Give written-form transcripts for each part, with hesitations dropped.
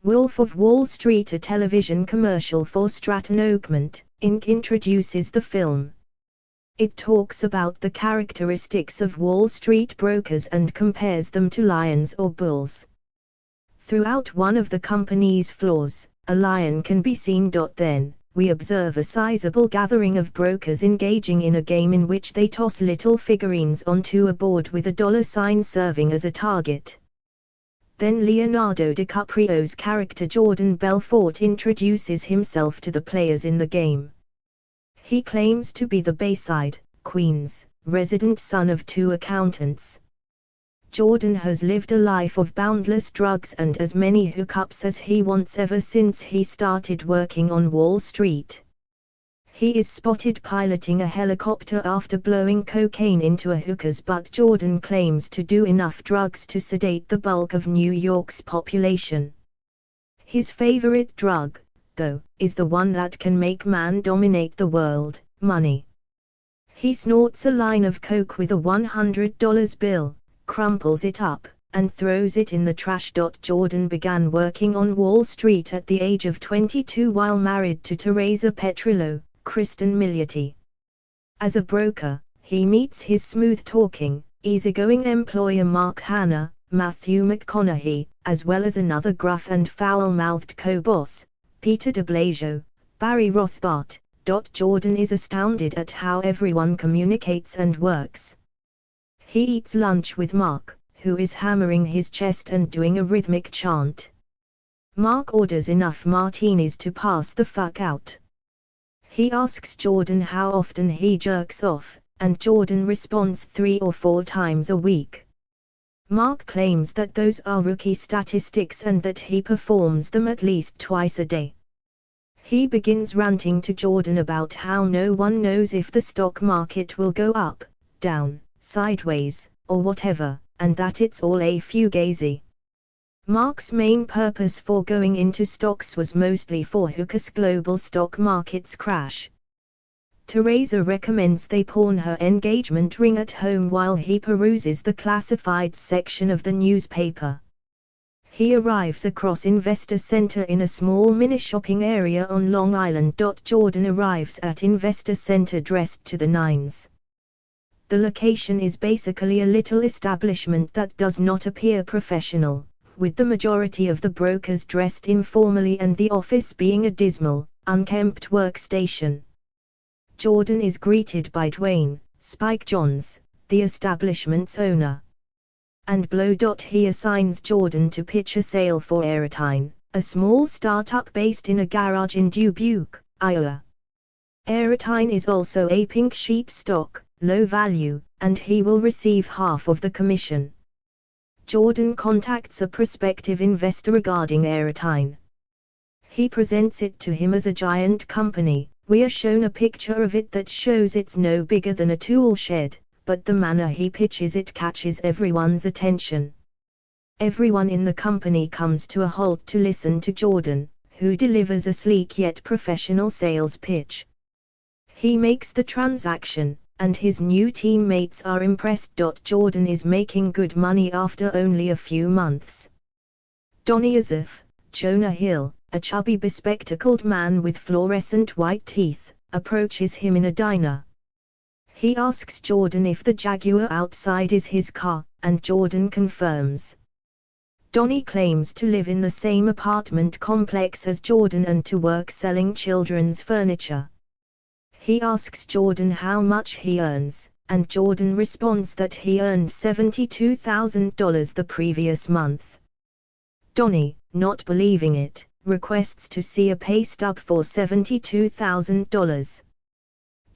Wolf of Wall Street, a television commercial for Stratton Oakmont, Inc. introduces the film. It talks about the characteristics of Wall Street brokers and compares them to lions or bulls. Throughout one of the company's floors, a lion can be seen. Then, we observe a sizable gathering of brokers engaging in a game in which they toss little figurines onto a board with a dollar sign serving as a target. Then Leonardo DiCaprio's character Jordan Belfort introduces himself to the players in the game. He claims to be the Bayside, Queens, resident son of 2 accountants. Jordan has lived a life of boundless drugs and as many hookups as he wants ever since he started working on Wall Street. He is spotted piloting a helicopter after blowing cocaine into a hooker's butt. Jordan claims to do enough drugs to sedate the bulk of New York's population. His favorite drug, though, is the one that can make man dominate the world: money. He snorts a line of coke with a $100 bill, crumples it up, and throws it in the trash. Jordan began working on Wall Street at the age of 22 while married to Teresa Petrillo, Kristen Milioti. As a broker, he meets his smooth-talking, easygoing employer Mark Hanna, Matthew McConaughey, as well as another gruff and foul-mouthed co-boss, Peter de Blasio, Barry Rothbart. Jordan is astounded at how everyone communicates and works. He eats lunch with Mark, who is hammering his chest and doing a rhythmic chant. Mark orders enough martinis to pass the fuck out. He asks Jordan how often he jerks off, and Jordan responds 3 or 4 times a week. Mark claims that those are rookie statistics and that he performs them at least twice a day. He begins ranting to Jordan about how no one knows if the stock market will go up, down, sideways, or whatever, and that it's all a fugazi. Mark's main purpose for going into stocks was mostly for Hooker's global stock market's crash. Teresa recommends they pawn her engagement ring at home while he peruses the classifieds section of the newspaper. He arrives across Investor Center in a small mini-shopping area on Long Island. Jordan arrives at Investor Center dressed to the nines. The location is basically a little establishment that does not appear professional, with the majority of the brokers dressed informally and the office being a dismal, unkempt workstation. Jordan is greeted by Dwayne Spike Johns, the establishment's owner. And blow. He assigns Jordan to pitch a sale for Aerotyne, a small startup based in a garage in Dubuque, Iowa. Aerotyne is also a pink sheet stock, low value, and he will receive half of the commission. Jordan contacts a prospective investor regarding Aerotyne. He presents it to him as a giant company. We are shown a picture of it that shows it's no bigger than a tool shed, but the manner he pitches it catches everyone's attention. Everyone in the company comes to a halt to listen to Jordan, who delivers a sleek yet professional sales pitch. He makes the transaction, and his new teammates are impressed. Jordan is making good money after only a few months. Donny Asaf, Jonah Hill, a chubby bespectacled man with fluorescent white teeth, approaches him in a diner. He asks Jordan if the Jaguar outside is his car, and Jordan confirms. Donny claims to live in the same apartment complex as Jordan and to work selling children's furniture. He asks Jordan how much he earns, and Jordan responds that he earned $72,000 the previous month. Donny, not believing it, requests to see a pay stub for $72,000.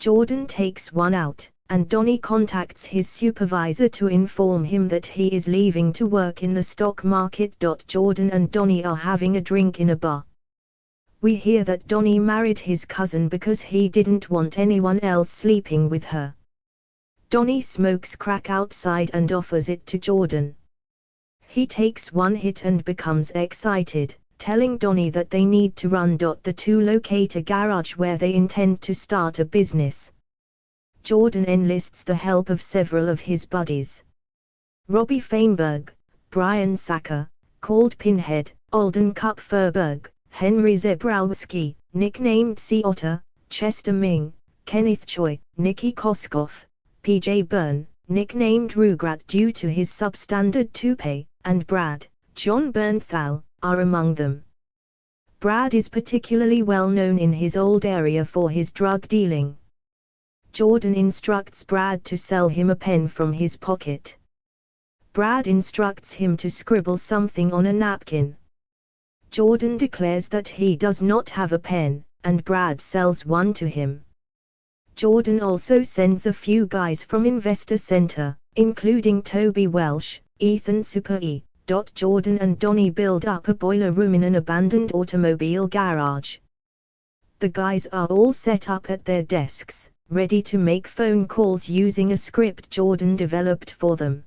Jordan takes one out, and Donny contacts his supervisor to inform him that he is leaving to work in the stock market. Jordan and Donny are having a drink in a bar. We hear that Donny married his cousin because he didn't want anyone else sleeping with her. Donny smokes crack outside and offers it to Jordan. He takes one hit and becomes excited, telling Donny that they need to run. The two locate a garage where they intend to start a business. Jordan enlists the help of several of his buddies. Robbie Feinberg, Brian Sacker, called Pinhead, Alden Kupferberg, Henry Zebrowski, nicknamed Sea Otter, Chester Ming, Kenneth Choi, Nikki Koskoff, P.J. Byrne, nicknamed Rugrat due to his substandard toupee, and Brad, John Bernthal, are among them. Brad is particularly well known in his old area for his drug dealing. Jordan instructs Brad to sell him a pen from his pocket. Brad instructs him to scribble something on a napkin. Jordan declares that he does not have a pen, and Brad sells one to him. Jordan also sends a few guys from Investor Center, including Toby Welsh, Ethan Super E. Jordan and Donnie build up a boiler room in an abandoned automobile garage. The guys are all set up at their desks, ready to make phone calls using a script Jordan developed for them.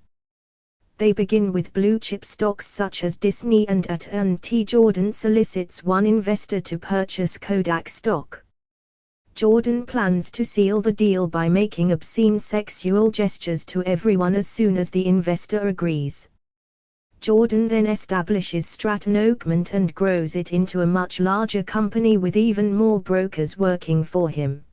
They begin with blue-chip stocks such as Disney and AT&T. Jordan solicits one investor to purchase Kodak stock. Jordan plans to seal the deal by making obscene sexual gestures to everyone as soon as the investor agrees. Jordan then establishes Stratton Oakmont and grows it into a much larger company with even more brokers working for him.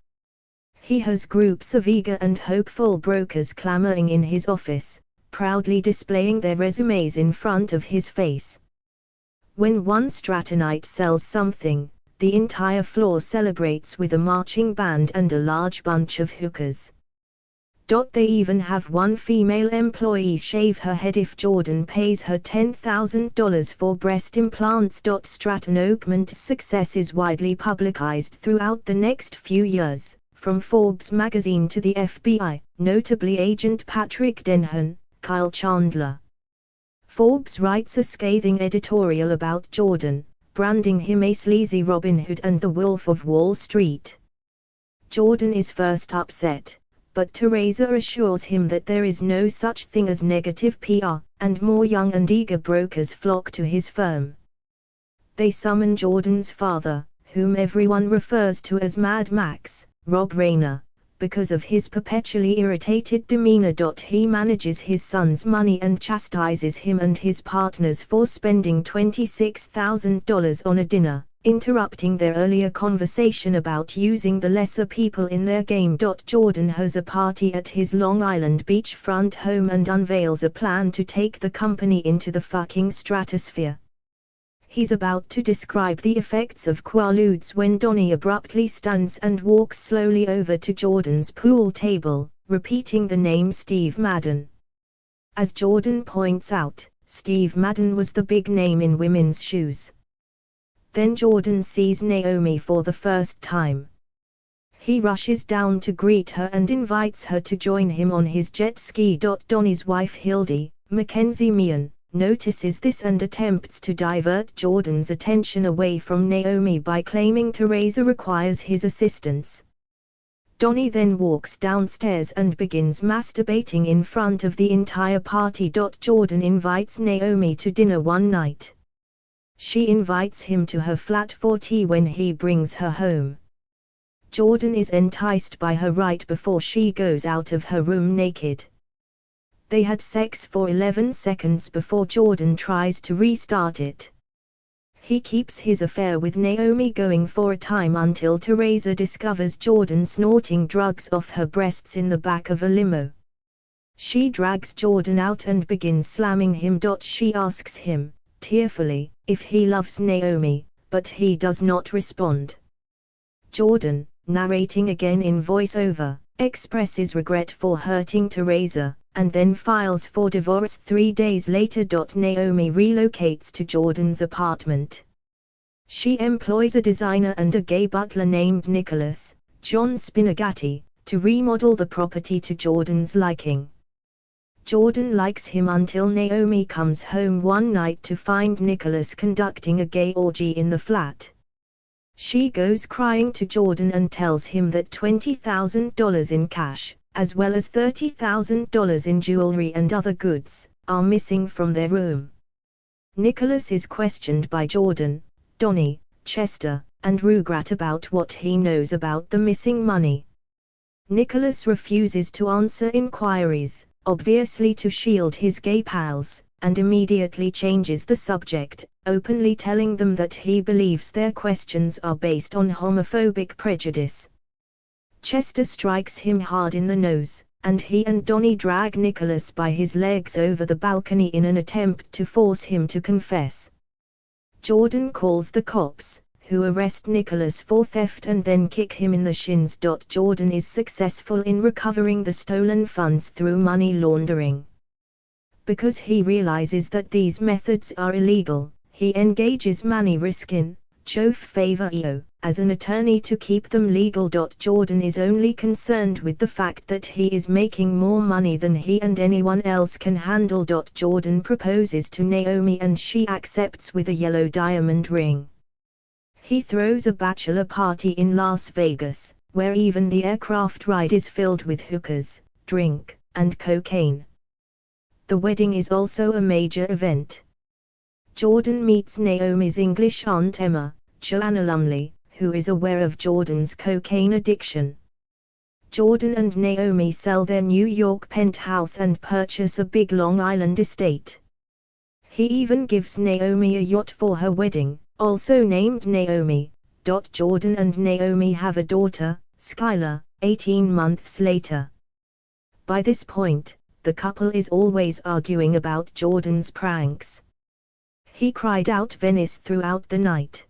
He has groups of eager and hopeful brokers clamoring in his office, proudly displaying their resumes in front of his face. When one Strattonite sells something, the entire floor celebrates with a marching band and a large bunch of hookers. They even have one female employee shave her head if Jordan pays her $10,000 for breast implants. Stratton Oakmont's success is widely publicized throughout the next few years, from Forbes magazine to the FBI, notably Agent Patrick Denhan, Kyle Chandler. Forbes writes a scathing editorial about Jordan, branding him a sleazy Robin Hood and the Wolf of Wall Street. Jordan is first upset, but Teresa assures him that there is no such thing as negative PR, and more young and eager brokers flock to his firm. They summon Jordan's father, whom everyone refers to as Mad Max, Rob Rayner, because of his perpetually irritated demeanor. He manages his son's money and chastises him and his partners for spending $26,000 on a dinner, interrupting their earlier conversation about using the lesser people in their game. Jordan has a party at his Long Island beachfront home and unveils a plan to take the company into the fucking stratosphere. He's about to describe the effects of Quaaludes when Donnie abruptly stands and walks slowly over to Jordan's pool table, repeating the name Steve Madden. As Jordan points out, Steve Madden was the big name in women's shoes. Then Jordan sees Naomi for the first time. He rushes down to greet her and invites her to join him on his jet ski. Donnie's wife Hildy, Mackenzie Meehan, notices this and attempts to divert Jordan's attention away from Naomi by claiming Teresa requires his assistance. Donnie then walks downstairs and begins masturbating in front of the entire party. Jordan invites Naomi to dinner one night. She invites him to her flat for tea when he brings her home. Jordan is enticed by her right before she goes out of her room naked. They had sex for 11 seconds before Jordan tries to restart it. He keeps his affair with Naomi going for a time until Teresa discovers Jordan snorting drugs off her breasts in the back of a limo. She drags Jordan out and begins slamming him. She asks him, tearfully, if he loves Naomi, but he does not respond. Jordan, narrating again in voiceover, expresses regret for hurting Teresa, and then files for divorce 3 days later. Naomi relocates to Jordan's apartment. She employs a designer and a gay butler named Nicholas, John Spinagatti, to remodel the property to Jordan's liking. Jordan likes him until Naomi comes home one night to find Nicholas conducting a gay orgy in the flat. She goes crying to Jordan and tells him that $20,000 in cash, as well as $30,000 in jewelry and other goods, are missing from their room. Nicholas is questioned by Jordan, Donnie, Chester, and Rugrat about what he knows about the missing money. Nicholas refuses to answer inquiries, obviously to shield his gay pals, and immediately changes the subject, openly telling them that he believes their questions are based on homophobic prejudice. Chester strikes him hard in the nose, and he and Donnie drag Nicholas by his legs over the balcony in an attempt to force him to confess. Jordan calls the cops, who arrest Nicholas for theft and then kick him in the shins. Jordan is successful in recovering the stolen funds through money laundering. Because he realizes that these methods are illegal, he engages Manny Riskin, Joe Favreau, as an attorney to keep them legal. Jordan is only concerned with the fact that he is making more money than he and anyone else can handle. Jordan proposes to Naomi and she accepts with a yellow diamond ring. He throws a bachelor party in Las Vegas, where even the aircraft ride is filled with hookers, drink, and cocaine. The wedding is also a major event. Jordan meets Naomi's English aunt Emma, Joanna Lumley, who is aware of Jordan's cocaine addiction. Jordan and Naomi sell their New York penthouse and purchase a big Long Island estate. He even gives Naomi a yacht for her wedding, also named Naomi. Jordan and Naomi have a daughter, Skylar, 18 months later. By this point, the couple is always arguing about Jordan's pranks. He cried out Venice throughout the night.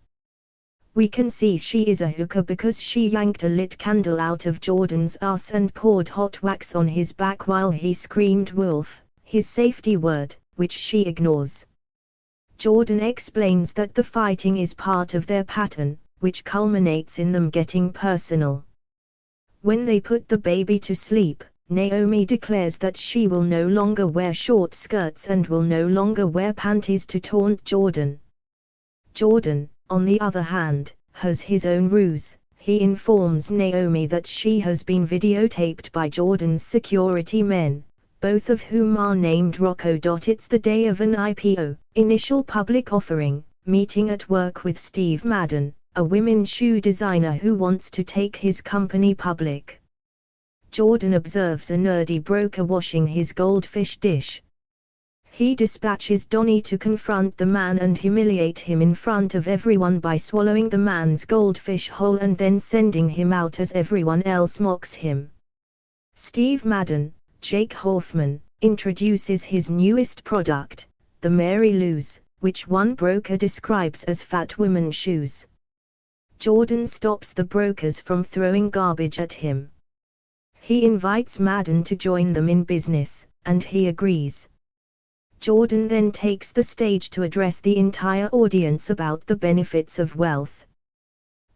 We can see she is a hooker because she yanked a lit candle out of Jordan's ass and poured hot wax on his back while he screamed wolf, his safety word, which she ignores. Jordan explains that the fighting is part of their pattern, which culminates in them getting personal. When they put the baby to sleep, Naomi declares that she will no longer wear short skirts and will no longer wear panties to taunt Jordan. Jordan, on the other hand, has his own ruse. He informs Naomi that she has been videotaped by Jordan's security men, both of whom are named Rocco. It's the day of an IPO, initial public offering, meeting at work with Steve Madden, a women's shoe designer who wants to take his company public. Jordan observes a nerdy broker washing his goldfish dish. He dispatches Donnie to confront the man and humiliate him in front of everyone by swallowing the man's goldfish whole and then sending him out as everyone else mocks him. Steve Madden, Jake Hoffman, introduces his newest product, the Mary Lou's, which one broker describes as fat woman shoes. Jordan stops the brokers from throwing garbage at him. He invites Madden to join them in business, and he agrees. Jordan then takes the stage to address the entire audience about the benefits of wealth.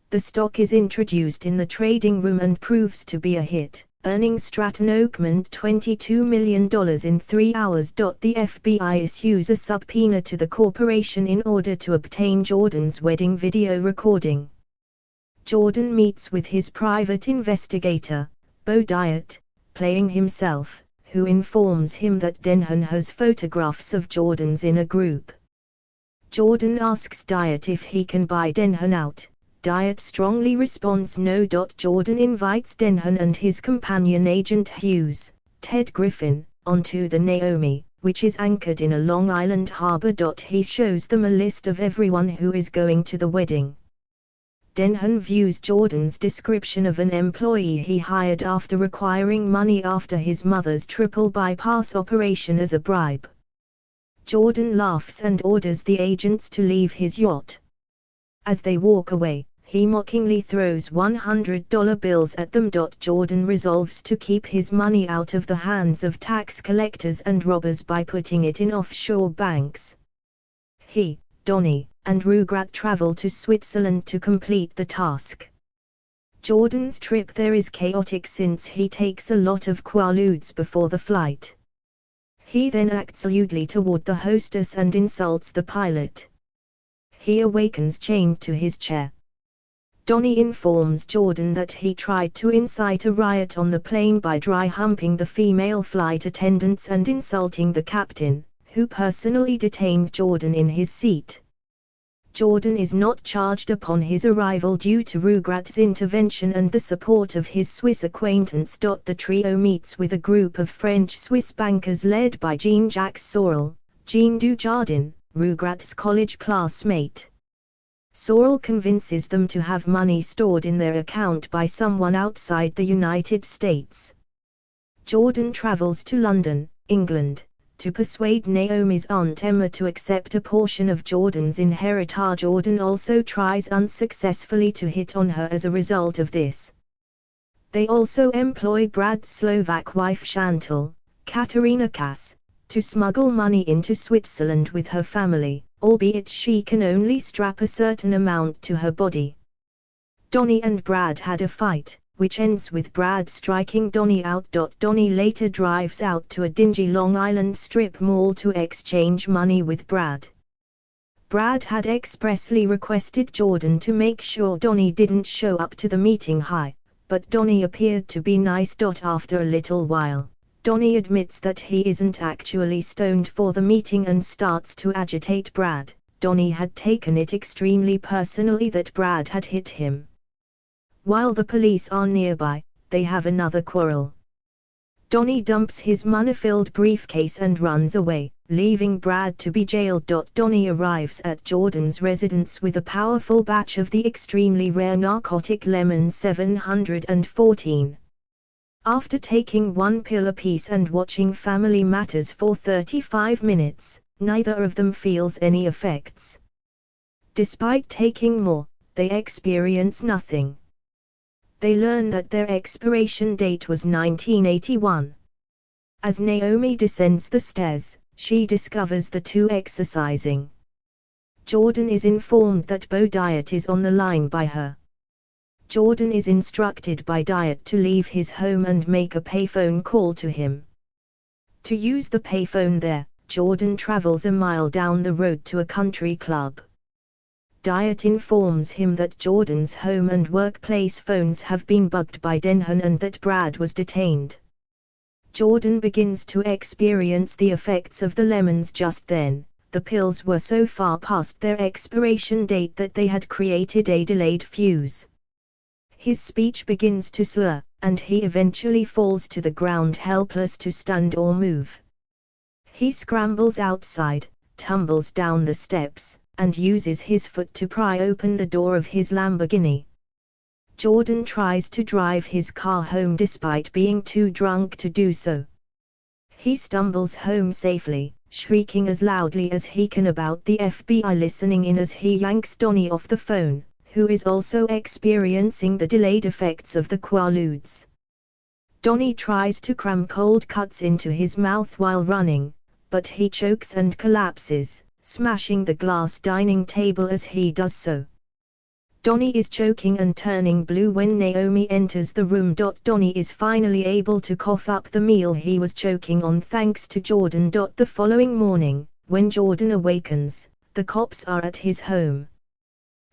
The stock is introduced in the trading room and proves to be a hit, earning Stratton Oakmont $22 million in 3 hours. The FBI issues a subpoena to the corporation in order to obtain Jordan's wedding video recording. Jordan meets with his private investigator, Bo Diet, playing himself, who informs him that Denhan has photographs of Jordan's in a group. Jordan asks Diet if he can buy Denhan out. Diet strongly responds no. Jordan invites Denhan and his companion Agent Hughes, Ted Griffin, onto the Naomi, which is anchored in a Long Island harbor. He shows them a list of everyone who is going to the wedding. Denhan views Jordan's description of an employee he hired after requiring money after his mother's triple bypass operation as a bribe. Jordan laughs and orders the agents to leave his yacht. As they walk away, he mockingly throws $100 bills at them. Jordan resolves to keep his money out of the hands of tax collectors and robbers by putting it in offshore banks. He, Donnie, and Rugrat travel to Switzerland to complete the task. Jordan's trip there is chaotic since he takes a lot of Quaaludes before the flight. He then acts lewdly toward the hostess and insults the pilot. He awakens chained to his chair. Donnie informs Jordan that he tried to incite a riot on the plane by dry humping the female flight attendants and insulting the captain, who personally detained Jordan in his seat. Jordan is not charged upon his arrival due to Rugrat's intervention and the support of his Swiss acquaintance. The trio meets with a group of French-Swiss bankers led by Jean-Jacques Sorel, Jean Dujardin, Rugrat's college classmate. Sorrel convinces them to have money stored in their account by someone outside the United States. Jordan travels to London, England, to persuade Naomi's Aunt Emma to accept a portion of Jordan's inheritance. Jordan also tries unsuccessfully to hit on her as a result of this. They also employ Brad's Slovak wife Chantal, Katerina Kass, to smuggle money into Switzerland with her family, albeit she can only strap a certain amount to her body. Donnie and Brad had a fight, which ends with Brad striking Donnie out. Donnie later drives out to a dingy Long Island strip mall to exchange money with Brad. Brad had expressly requested Jordan to make sure Donnie didn't show up to the meeting high, but Donnie appeared to be nice. After a little while, Donnie admits that he isn't actually stoned for the meeting and starts to agitate Brad. Donnie had taken it extremely personally that Brad had hit him. While the police are nearby, they have another quarrel. Donnie dumps his money-filled briefcase and runs away, leaving Brad to be jailed. Donnie arrives at Jordan's residence with a powerful batch of the extremely rare narcotic Lemon 714. After taking one pill apiece and watching Family Matters for 35 minutes, neither of them feels any effects. Despite taking more, they experience nothing. They learn that their expiration date was 1981. As Naomi descends the stairs, she discovers the two exercising. Jordan is informed that Bo Diet is on the line by her. Jordan is instructed by Diet to leave his home and make a payphone call to him. To use the payphone there, Jordan travels a mile down the road to a country club. Diet informs him that Jordan's home and workplace phones have been bugged by Denhan and that Brad was detained. Jordan begins to experience the effects of the lemons just then. The pills were so far past their expiration date that they had created a delayed fuse. His speech begins to slur, and he eventually falls to the ground helpless to stand or move. He scrambles outside, tumbles down the steps, and uses his foot to pry open the door of his Lamborghini. Jordan tries to drive his car home despite being too drunk to do so. He stumbles home safely, shrieking as loudly as he can about the FBI listening in as he yanks Donnie off the phone, who is also experiencing the delayed effects of the Quaaludes. Donnie tries to cram cold cuts into his mouth while running, but he chokes and collapses, smashing the glass dining table as he does so. Donnie is choking and turning blue when Naomi enters the room. Donnie is finally able to cough up the meal he was choking on thanks to Jordan. The following morning, when Jordan awakens, the cops are at his home.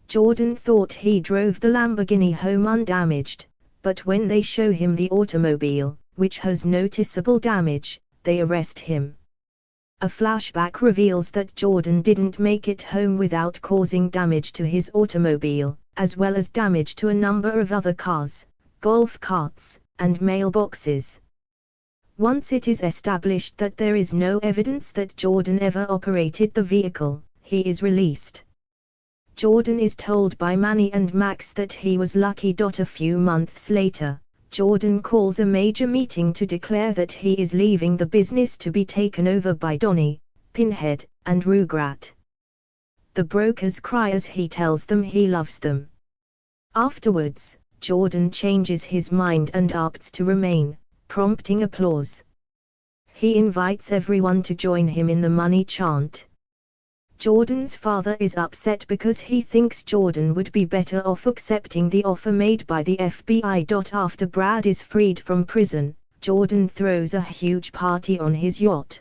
Jordan thought he drove the Lamborghini home undamaged, but when they show him the automobile, which has noticeable damage, they arrest him. A flashback reveals that Jordan didn't make it home without causing damage to his automobile, as well as damage to a number of other cars, golf carts, and mailboxes. Once it is established that there is no evidence that Jordan ever operated the vehicle, he is released. Jordan is told by Manny and Max that he was lucky. A few months later, Jordan calls a major meeting to declare that he is leaving the business to be taken over by Donnie, Pinhead, and Rugrat. The brokers cry as he tells them he loves them. Afterwards, Jordan changes his mind and opts to remain, prompting applause. He invites everyone to join him in the money chant. Jordan's father is upset because he thinks Jordan would be better off accepting the offer made by the FBI. After Brad is freed from prison, Jordan throws a huge party on his yacht.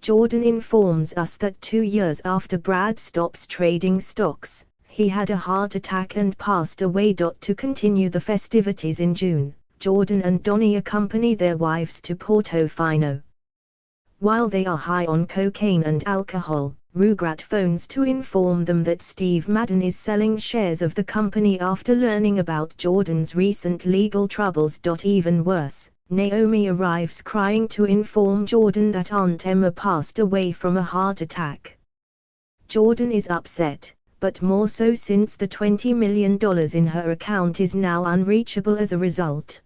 Jordan informs us that 2 years after Brad stops trading stocks, he had a heart attack and passed away. To continue the festivities in June, Jordan and Donnie accompany their wives to Portofino. While they are high on cocaine and alcohol, Rugrat phones to inform them that Steve Madden is selling shares of the company after learning about Jordan's recent legal troubles. Even worse, Naomi arrives crying to inform Jordan that Aunt Emma passed away from a heart attack. Jordan is upset, but more so since the $20 million in her account is now unreachable as a result.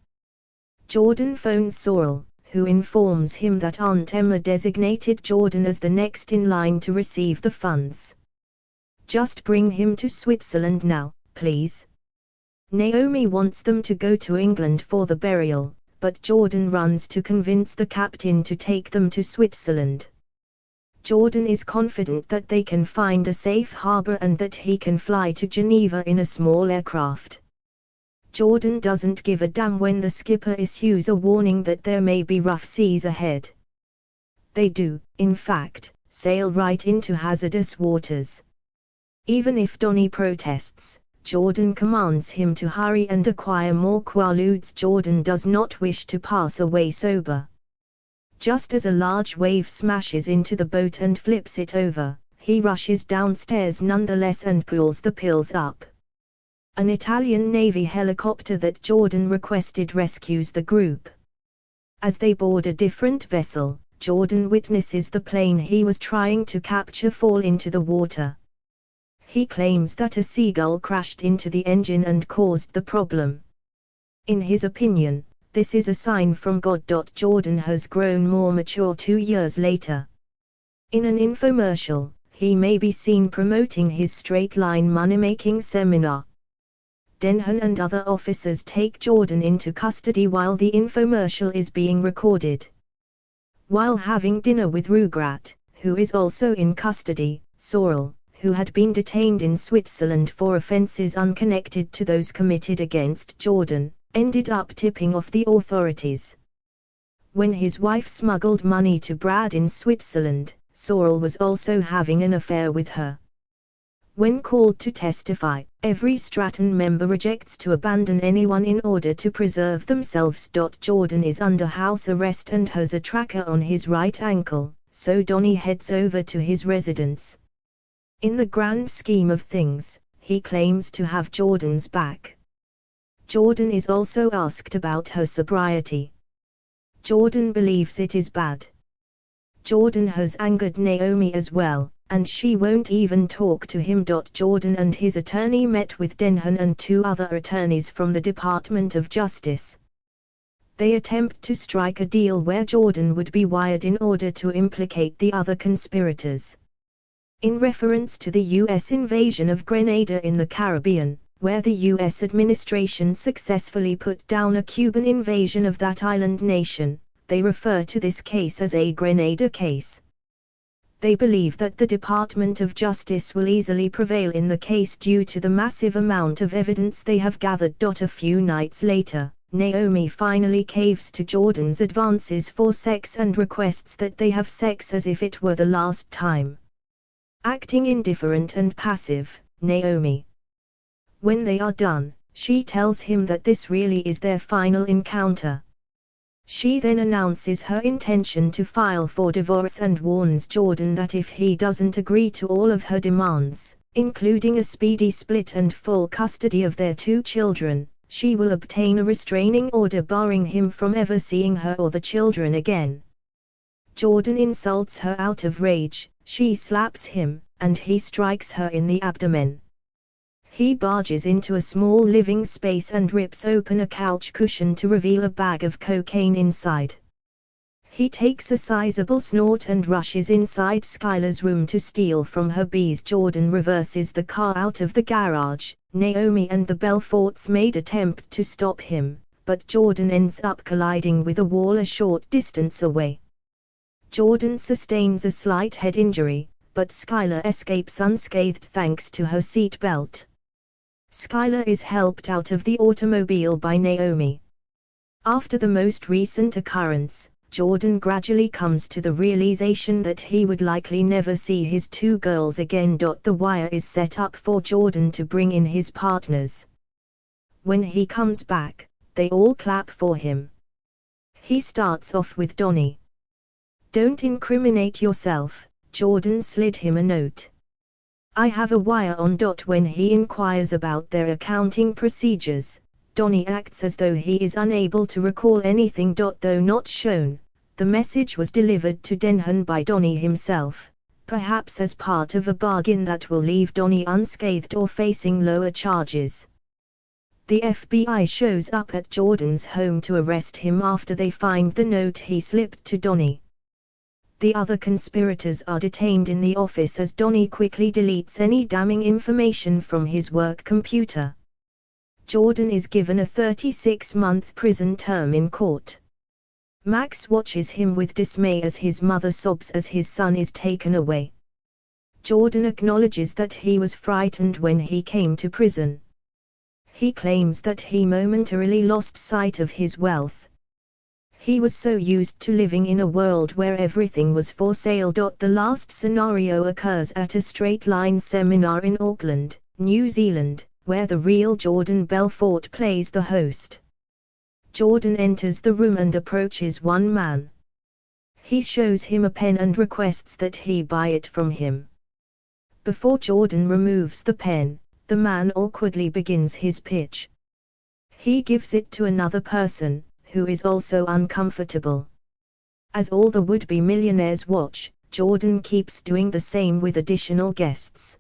Jordan phones Sorrel, who informs him that Aunt Emma designated Jordan as the next in line to receive the funds. "Just bring him to Switzerland now, please." Naomi wants them to go to England for the burial, but Jordan runs to convince the captain to take them to Switzerland. Jordan is confident that they can find a safe harbor and that he can fly to Geneva in a small aircraft. Jordan doesn't give a damn when the skipper issues a warning that there may be rough seas ahead. They do, in fact, sail right into hazardous waters. Even if Donnie protests, Jordan commands him to hurry and acquire more quaaludes. Jordan does not wish to pass away sober. Just as a large wave smashes into the boat and flips it over, he rushes downstairs nonetheless and pulls the pills up. An Italian Navy helicopter that Jordan requested rescues the group. As they board a different vessel, Jordan witnesses the plane he was trying to capture fall into the water. He claims that a seagull crashed into the engine and caused the problem. In his opinion, this is a sign from God. Jordan has grown more mature 2 years later. In an infomercial, he may be seen promoting his straight-line money-making seminar. Denhan and other officers take Jordan into custody while the infomercial is being recorded. While having dinner with Rugrat, who is also in custody, Sorrel, who had been detained in Switzerland for offenses unconnected to those committed against Jordan, ended up tipping off the authorities. When his wife smuggled money to Brad in Switzerland, Sorrel was also having an affair with her. When called to testify, every Stratton member rejects to abandon anyone in order to preserve themselves. Jordan is under house arrest and has a tracker on his right ankle, so Donnie heads over to his residence. In the grand scheme of things, he claims to have Jordan's back. Jordan is also asked about her sobriety. Jordan believes it is bad. Jordan has angered Naomi as well, and she won't even talk to him. Jordan and his attorney met with Denhan and 2 other attorneys from the Department of Justice. They attempt to strike a deal where Jordan would be wired in order to implicate the other conspirators. In reference to the U.S. invasion of Grenada in the Caribbean, where the U.S. administration successfully put down a Cuban invasion of that island nation, they refer to this case as a Grenada case. They believe that the Department of Justice will easily prevail in the case due to the massive amount of evidence they have gathered. A few nights later, Naomi finally caves to Jordan's advances for sex and requests that they have sex as if it were the last time. Acting indifferent and passive, Naomi. When they are done, she tells him that this really is their final encounter. She then announces her intention to file for divorce and warns Jordan that if he doesn't agree to all of her demands, including a speedy split and full custody of their 2 children, she will obtain a restraining order barring him from ever seeing her or the children again. Jordan insults her out of rage, she slaps him, and he strikes her in the abdomen. He barges into a small living space and rips open a couch cushion to reveal a bag of cocaine inside. He takes a sizable snort and rushes inside Skylar's room to steal from her bees. Jordan reverses the car out of the garage. Naomi and the Belforts made attempt to stop him, but Jordan ends up colliding with a wall a short distance away. Jordan sustains a slight head injury, but Skylar escapes unscathed thanks to her seat belt. Skylar is helped out of the automobile by Naomi. After the most recent occurrence, Jordan gradually comes to the realization that he would likely never see his 2 girls again. The wire is set up for Jordan to bring in his partners. When he comes back, they all clap for him. He starts off with Donnie. "Don't incriminate yourself," Jordan slid him a note. "I have a wire on." When he inquires about their accounting procedures, Donnie acts as though he is unable to recall anything. Though not shown, the message was delivered to Denhan by Donnie himself, perhaps as part of a bargain that will leave Donnie unscathed or facing lower charges. The FBI shows up at Jordan's home to arrest him after they find the note he slipped to Donnie. The other conspirators are detained in the office as Donnie quickly deletes any damning information from his work computer. Jordan is given a 36-month prison term in court. Max watches him with dismay as his mother sobs as his son is taken away. Jordan acknowledges that he was frightened when he came to prison. He claims that he momentarily lost sight of his wealth. He was so used to living in a world where everything was for sale. The last scenario occurs at a straight line seminar in Auckland, New Zealand, where the real Jordan Belfort plays the host. Jordan enters the room and approaches one man. He shows him a pen and requests that he buy it from him. Before Jordan removes the pen, the man awkwardly begins his pitch. He gives it to another person, who is also uncomfortable. As all the would-be millionaires watch, Jordan keeps doing the same with additional guests.